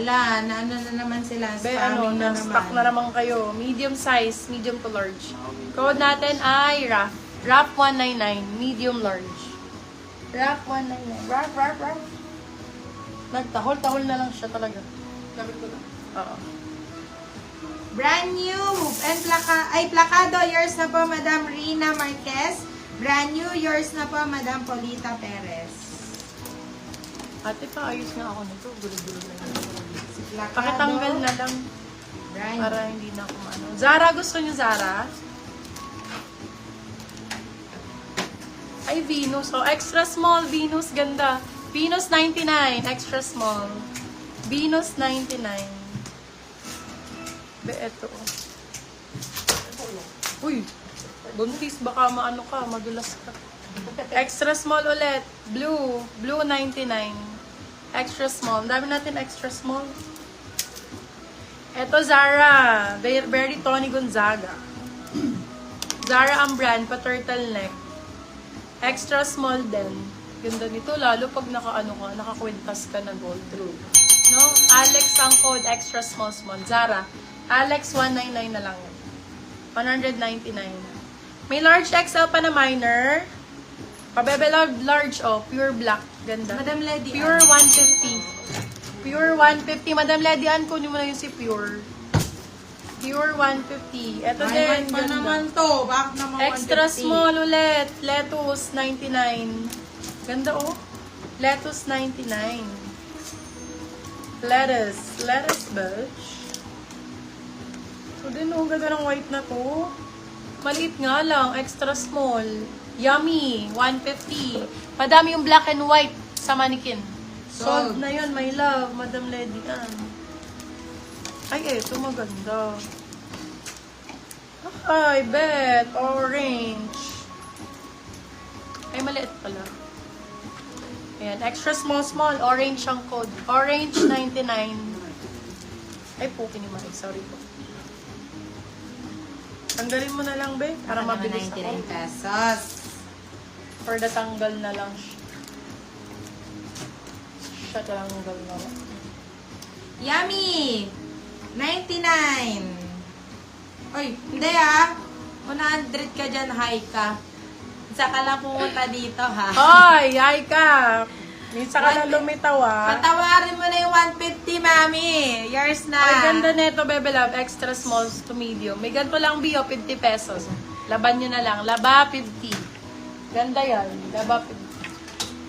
Ala, na ano na naman sila. Be, ano, na-stock na naman kayo. Medium size, medium to large. Code natin ay RAF. RAF 199, medium large. RAF 199. RAF. Nagtahol-tahol na lang siya talaga. Gamit ko lang. Oo. Brand new and plakado, yours na po, Madam Rina Marquez. Brand new, yours na po, Madam Polita Perez. Ate, paayos nga ako nito. Gulo-gulo na lang. Plakado. Pakitanggal na lang. Brand Para hindi na ako maano. Zara, gusto niyo Zara? Ay, Venus. Oh, extra small. Venus, ganda. Venus 99. Extra small. Venus 99. Be, eto. Uy, buntis. Baka maano ka, madulas ka. Extra small ulit. Blue. Blue 99. Extra small. Dami natin extra small. Eto, Zara. Very Tony Gonzaga. Zara ang brand, pa-turtleneck. Extra small din. Ganda nito, lalo pag naka-ano ka, naka-kwintas ka na gold. True. No? Alex ang code, extra small. Zara. Alex 199 na lang. 199. May large XL pa na minor. Pabebe large, oh. Pure black. Ganda. Madam Lady. Pure 150. Pure 150. Madam Lady, kunin mo na yung si Pure. Pure 150. Ito din. Ay, pa ganda. naman to. Bakit naman Extra 150? small ulit. Lettuce 99. Ganda oh. Lettuce 99. Lettuce birch. So din oh, ganda ng white na to. Maliit nga lang. Extra small. Yummy. 150. Madami yung black and white sa mannequin. Sold na yun, my love. Madam Lady Ay, eto maganda. Ay, bet. Orange. Ay, maliit pala. Ayan, extra small. Orange ang code. Orange 99. Ay, puki ni Mari. Sorry po. Tanggalin mo na lang, be. Para mabilis 99 ako. pesos. For the tanggal na lang siya. Siya tanggal na lang. Yummy! 99. Oy, hindi 100 ka dyan, high ka. Saka lang pumunta dito, ha? Hoy, ay ka! Minsan ka na lumitaw, Patawarin mo na yung 150, mami. Yours na. Ay, ganda nito, Bebe Love. Extra small to medium. May ganito lang, Bio, 50 pesos. Laban nyo na lang. Laba, 50. Ganda yan. Laba, 50.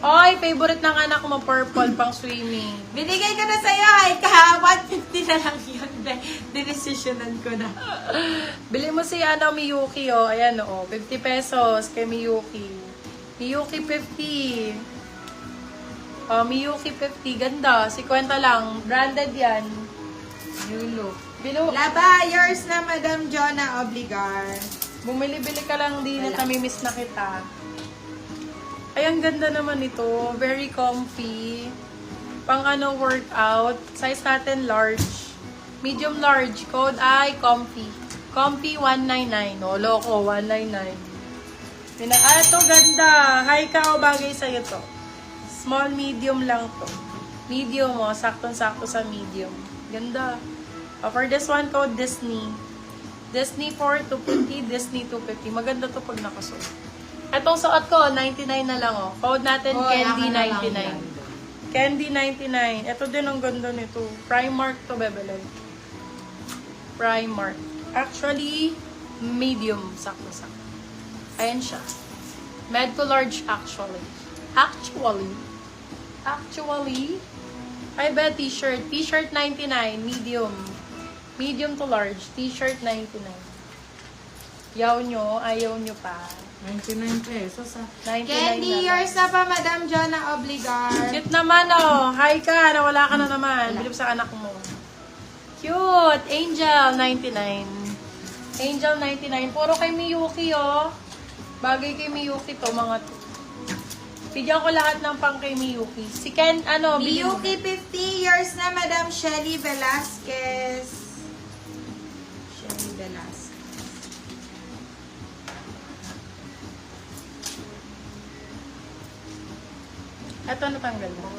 Ay, favorite ng anak mo, purple, pang swimming. Binigay ko na sa'yo, high ka. 150 na lang yun. Dinesisyonan ko na. Bili mo si Miyuki, oh. Ayan, oh. 50 pesos kay Miyuki. Miyuki, 50. Oh, Miyuki, 50. Ganda. 50 lang. Branded yan. Yulo. Bilo. Laba, yours na, Madam Jonah Obligar. Bumili-bili ka lang din at namimiss na kita. Ay, ang ganda naman ito. Very comfy. Pang workout. Size natin large. Medium large. Code ay comfy. Comfy 199. O, loko, 199. Ito, ganda. Hi ka o bagay sa'yo to. Small, medium lang to. Medium o. Saktong-sakto sa medium. Ganda. For this one, code Disney. Disney 4, 250. Disney 250. Maganda to pag nakasuot. Itong suot ko, 99 na lang, oh. Code natin, Candy 99. Candy 99. Ito din ang ganda nito. Primark to, Bebelay. Primark. Actually, medium. Sakto-sakto. Ayan siya. Med to large, actually. Actually. Ay, ba, t-shirt. T-shirt 99. Medium. Medium to large. T-shirt 99. Yaw nyo, ayaw nyo pa. 99 pesos, 99 Candy, na lang. yours na pa, Madam Jonah Obligar. Cute naman, oh. Hi ka, nawala ka na naman. Bilib sa anak mo. Cute. Angel, 99. Angel, 99. Puro kay Miyuki, oh. Bagay kay Miyuki to, mga to. Bigyan ko lahat ng pang kay Miyuki. Si Ken, Miyuki 50, yours na, Madam Shelly Velasquez. Shelly Velasquez. Ito natanggal mo.